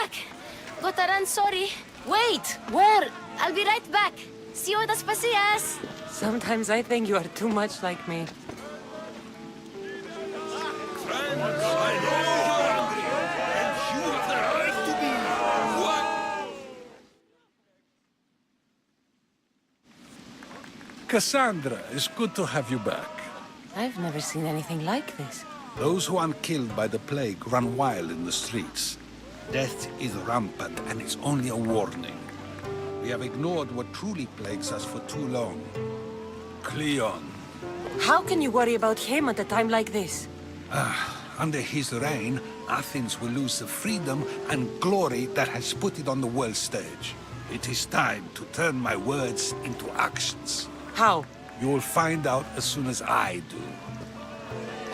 back. Gotta run, sorry. Wait! Where? I'll be right back. See you at ODYSSEY. Sometimes I think you are too much like me. Cassandra, it's good to have you back. I've never seen anything like this. Those who aren't killed by the plague run wild in the streets. Death is rampant, and it's only a warning. We have ignored what truly plagues us for too long. Cleon. How can you worry about him at a time like this? Under his reign, Athens will lose the freedom and glory that has put it on the world stage. It is time to turn my words into actions. How? You will find out as soon as I do.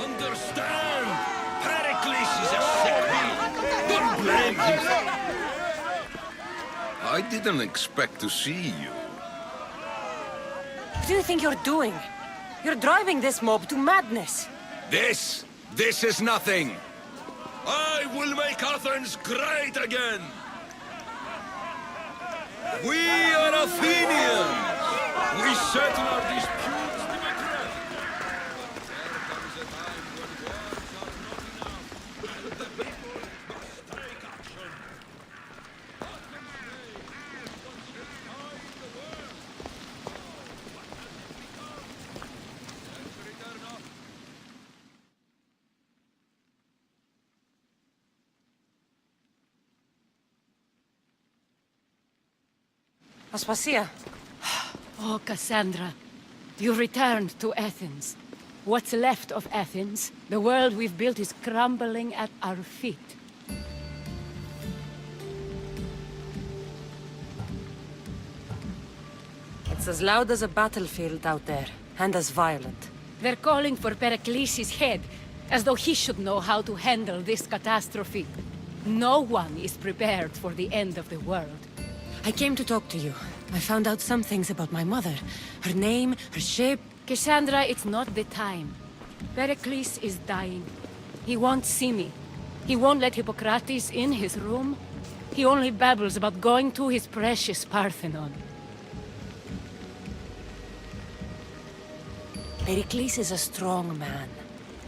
Understand! Pericles is a sick man. Don't blame him. I didn't expect to see you. What do you think you're doing? You're driving this mob to madness. This is nothing. I will make Athens great again. We are Athenians. We settle our disputes directly. There comes a time when words are not enough. The people must take action. Athens' name was once high in the world. What has it become? Let's return up. Aspasia. Oh, Cassandra, you returned to Athens. What's left of Athens, the world we've built is crumbling at our feet. It's as loud as a battlefield out there, and as violent. They're calling for Pericles' head, as though he should know how to handle this catastrophe. No one is prepared for the end of the world. I came to talk to you. I found out some things about my mother. Her name, her shape. Cassandra, it's not the time. Pericles is dying. He won't see me. He won't let Hippocrates in his room. He only babbles about going to his precious Parthenon. Pericles is a strong man.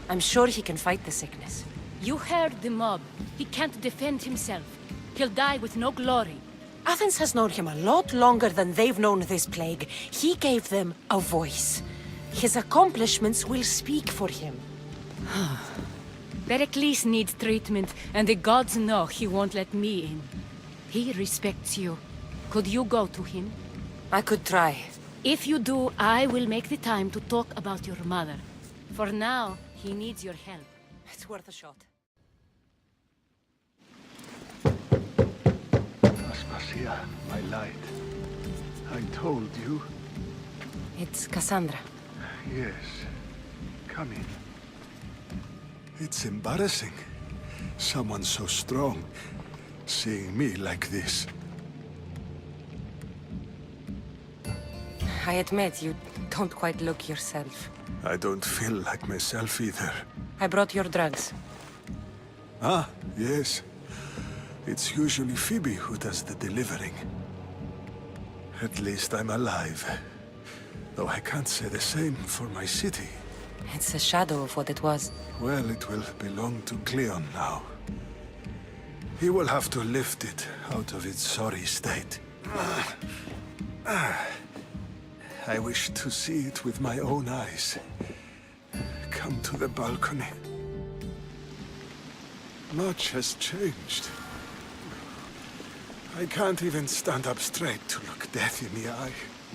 I'm sure he can fight the sickness. You heard the mob. He can't defend himself. He'll die with no glory. Athens has known him a lot longer than they've known this plague. He gave them a voice. His accomplishments will speak for him. Pericles needs treatment, and the gods know he won't let me in. He respects you. Could you go to him? I could try. If you do, I will make the time to talk about your mother. For now, he needs your help. It's worth a shot. Aspasia, my light. I told you. It's Cassandra. Yes. Come in. It's embarrassing. Someone so strong, seeing me like this. I admit, you don't quite look yourself. I don't feel like myself either. I brought your drugs. Ah, yes. It's usually Phoebe who does the delivering. At least I'm alive. Though I can't say the same for my city. It's a shadow of what it was. Well, it will belong to Cleon now. He will have to lift it out of its sorry state. I wish to see it with my own eyes. Come to the balcony. Much has changed. I can't even stand up straight to look death in the eye.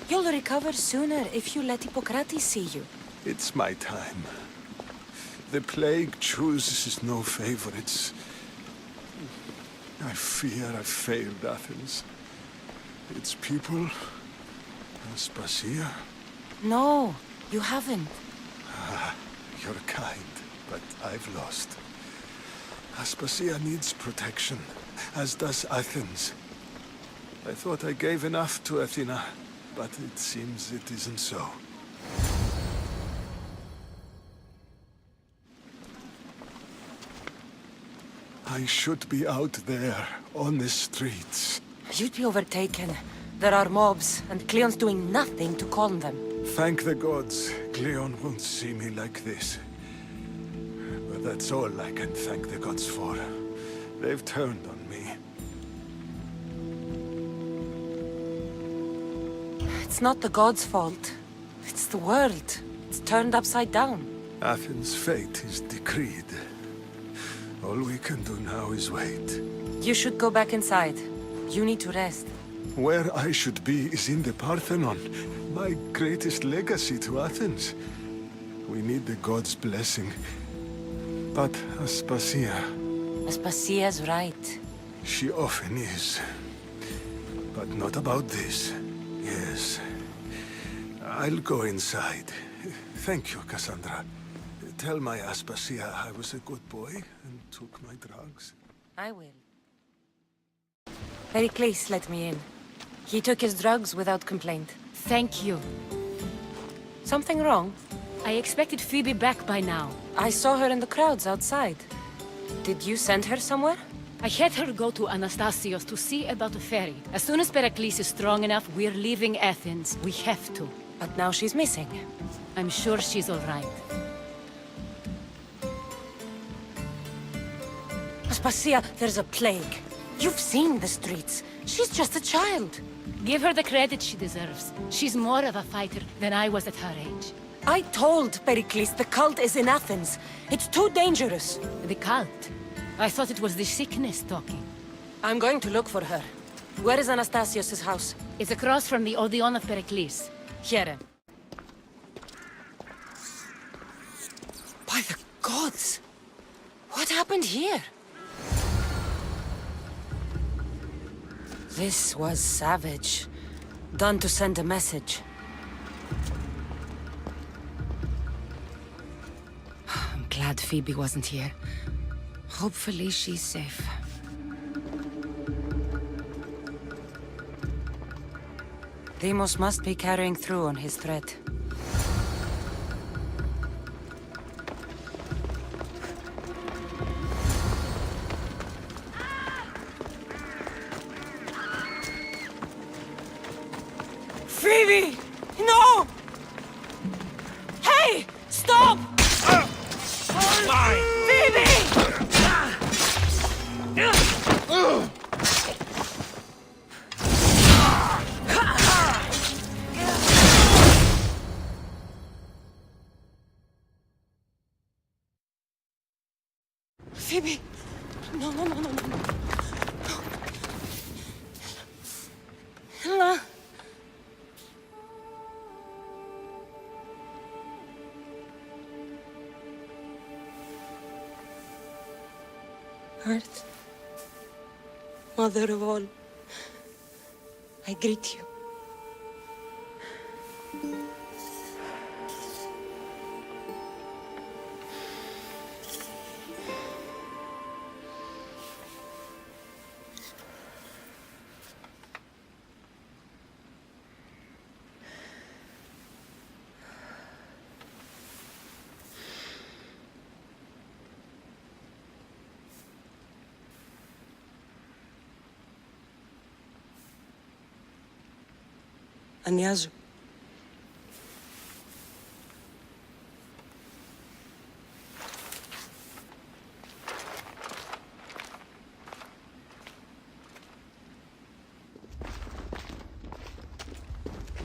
You'll recover sooner if you let Hippocrates see you. It's my time. The plague chooses no favorites. I fear I've failed Athens. Its people, Aspasia. No, you haven't. You're kind, but I've lost. Aspasia needs protection, as does Athens. I thought I gave enough to Athena, but it seems it isn't so. I should be out there, on the streets. You'd be overtaken. There are mobs, and Cleon's doing nothing to calm them. Thank the gods, Cleon won't see me like this. But that's all I can thank the gods for. They've turned on me. It's not the gods' fault. It's the world. It's turned upside down. Athens' fate is decreed. All we can do now is wait. You should go back inside. You need to rest. Where I should be is in the Parthenon, my greatest legacy to Athens. We need the gods' blessing. But Aspasia, Aspasia's right. she often is. But not about this. Yes. I'll go inside. Thank you, Cassandra. Tell my Aspasia I was a good boy and took my drugs. I will. Pericles let me in. He took his drugs without complaint. Thank you. Something wrong? I expected Phoebe back by now. I saw her in the crowds outside. Did you send her somewhere? I had her go to Anastasios to see about the ferry. As soon as Pericles is strong enough, we're leaving Athens. We have to. But now she's missing. I'm sure she's all right. Aspasia, there's a plague. You've seen the streets. She's just a child. Give her the credit she deserves. She's more of a fighter than I was at her age. I told Pericles the cult is in Athens. It's too dangerous. The cult? I thought it was the sickness talking. I'm going to look for her. Where is Anastasios' house? It's across from the Odeon of Pericles. Here. By the gods! What happened here? This was savage. Done to send a message. I'm glad Phoebe wasn't here. Hopefully she's safe. Deimos must be carrying through on his threat. Phoebe! No! Hey! Stop! Phoebe! Phoebe! No, no, no, no, no, no. Ella. Earth, Mother of all, I greet you. Ανιάζω.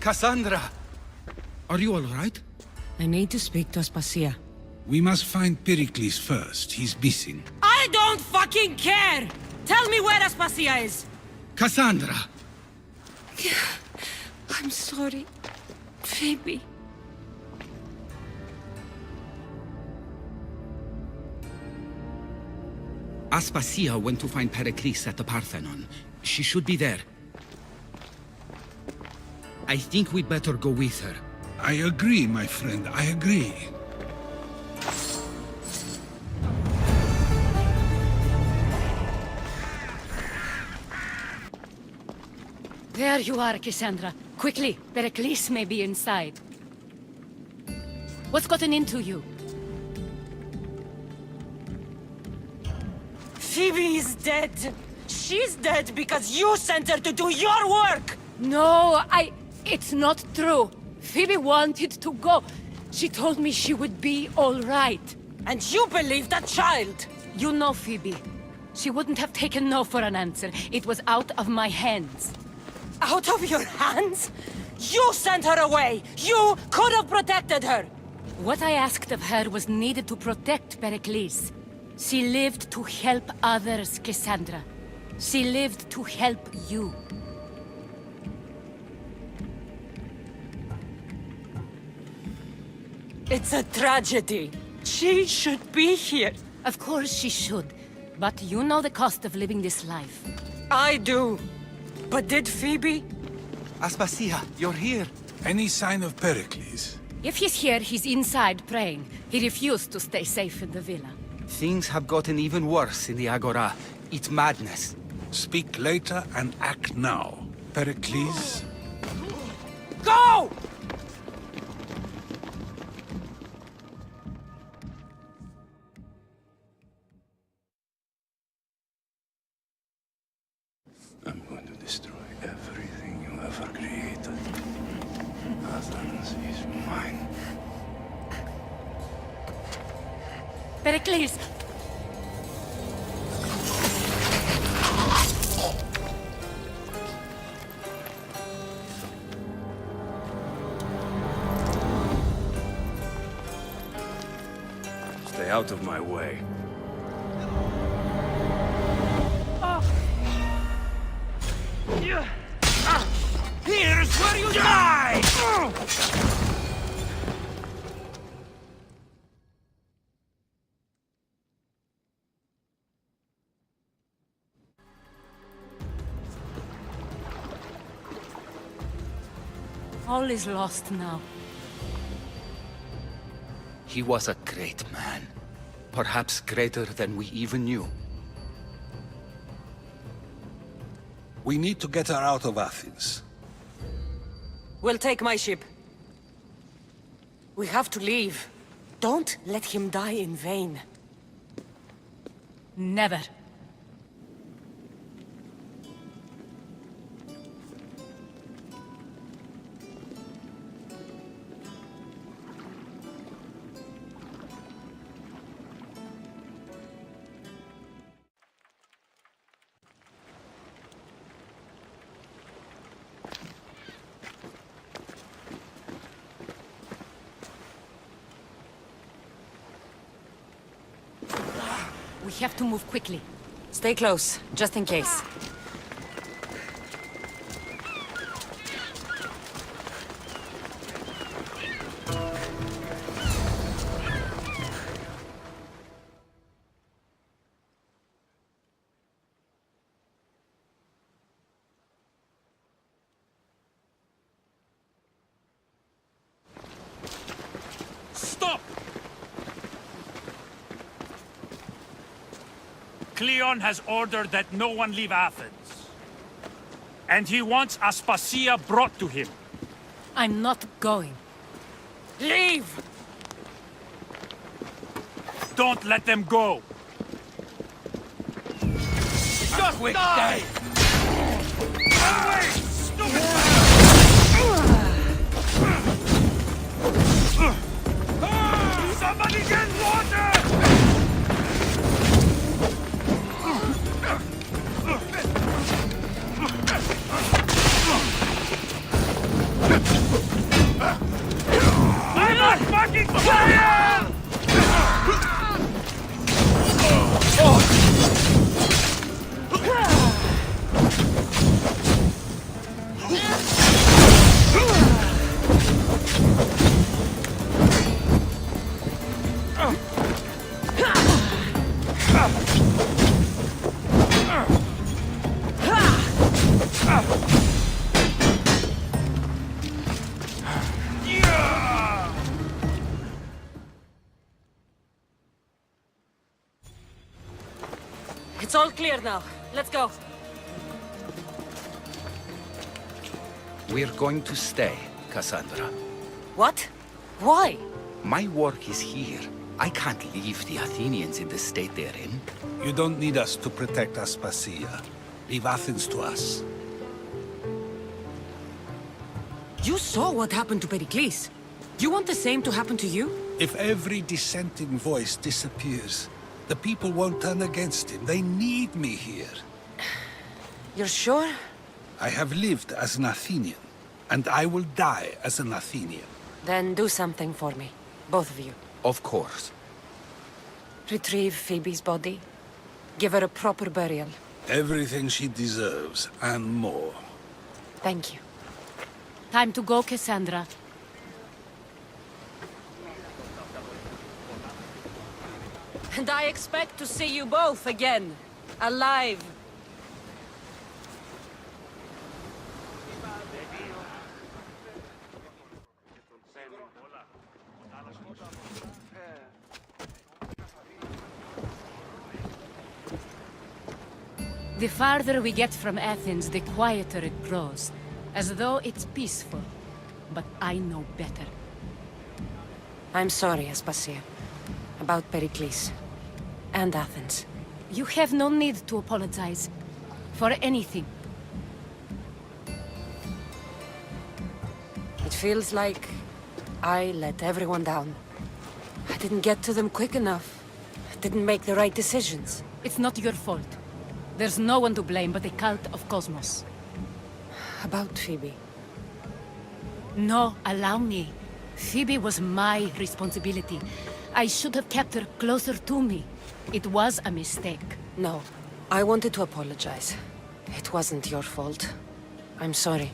Cassandra! Are you all right? I need to speak to Aspasia. We must find Pericles first. He's missing. I don't fucking care! Tell me where Aspasia is! Cassandra! I'm sorry, Phoebe. Aspasia went to find Pericles at the Parthenon. She should be there. I think we'd better go with her. I agree, my friend. I agree. There you are, Cassandra. Quickly, Pericles may be inside. What's gotten into you? Phoebe is dead. She's dead because you sent her to do your work! No, it's not true. Phoebe wanted to go. She told me she would be all right. And you believe that child! You know Phoebe. She wouldn't have taken no for an answer. It was out of my hands. Out of your hands? You sent her away! You could have protected her! What I asked of her was needed to protect Pericles. She lived to help others, Cassandra. She lived to help you. It's a tragedy. She should be here. Of course she should. But you know the cost of living this life. I do. But did Phoebe? Aspasia, you're here. Any sign of Pericles? If he's here, he's inside praying. He refused to stay safe in the villa. Things have gotten even worse in the Agora. It's madness. Speak later and act now. Pericles? Go! I'm going to destroy everything you ever created. Athens is mine. Pericles! Stay out of my way. Here's where you die! All is lost now. He was a great man. Perhaps greater than we even knew. We need to get her out of Athens. We'll take my ship. We have to leave. Don't let him die in vain. Never. We have to move quickly. Stay close, just in case. Stop! Cleon has ordered that no one leave Athens. And he wants Aspasia brought to him. I'm not going. Leave! Don't let them go! Quick, die! Away! Stupid! Somebody get water! I'm on fucking fire! It's all clear now. Let's go. We're going to stay, Cassandra. What? Why? My work is here. I can't leave the Athenians in the state they're in. You don't need us to protect Aspasia. Leave Athens to us. You saw what happened to Pericles. You want the same to happen to you? If every dissenting voice disappears, the people won't turn against him. They need me here. You're sure? I have lived as an Athenian, and I will die as an Athenian. Then do something for me. Both of you. Of course. Retrieve Phoebe's body. Give her a proper burial. Everything she deserves, and more. Thank you. Time to go, Cassandra. And I expect to see you both again. Alive. The farther we get from Athens, the quieter it grows. As though it's peaceful. But I know better. I'm sorry, Aspasia. About Pericles. And Athens. You have no need to apologize. For anything. It feels like I let everyone down. I didn't get to them quick enough. I didn't make the right decisions. It's not your fault. There's no one to blame but the cult of Cosmos. About Phoebe. No, allow me. Phoebe was my responsibility. I should have kept her closer to me. It was a mistake. No. I wanted to apologize. It wasn't your fault. I'm sorry.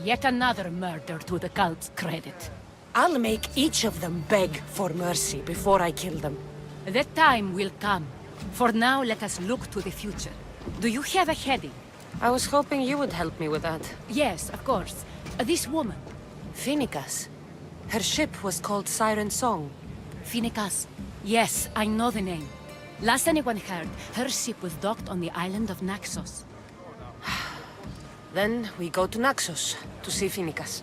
Yet another murder to the cult's credit. I'll make each of them beg for mercy before I kill them. That time will come. For now, let us look to the future. Do you have a heading? I was hoping you would help me with that. Yes, of course. This woman. Phoenicas. Her ship was called Siren Song. Phoenicas. Yes, I know the name. Last anyone heard, her ship was docked on the island of Naxos. Then we go to Naxos to see Phoenicas.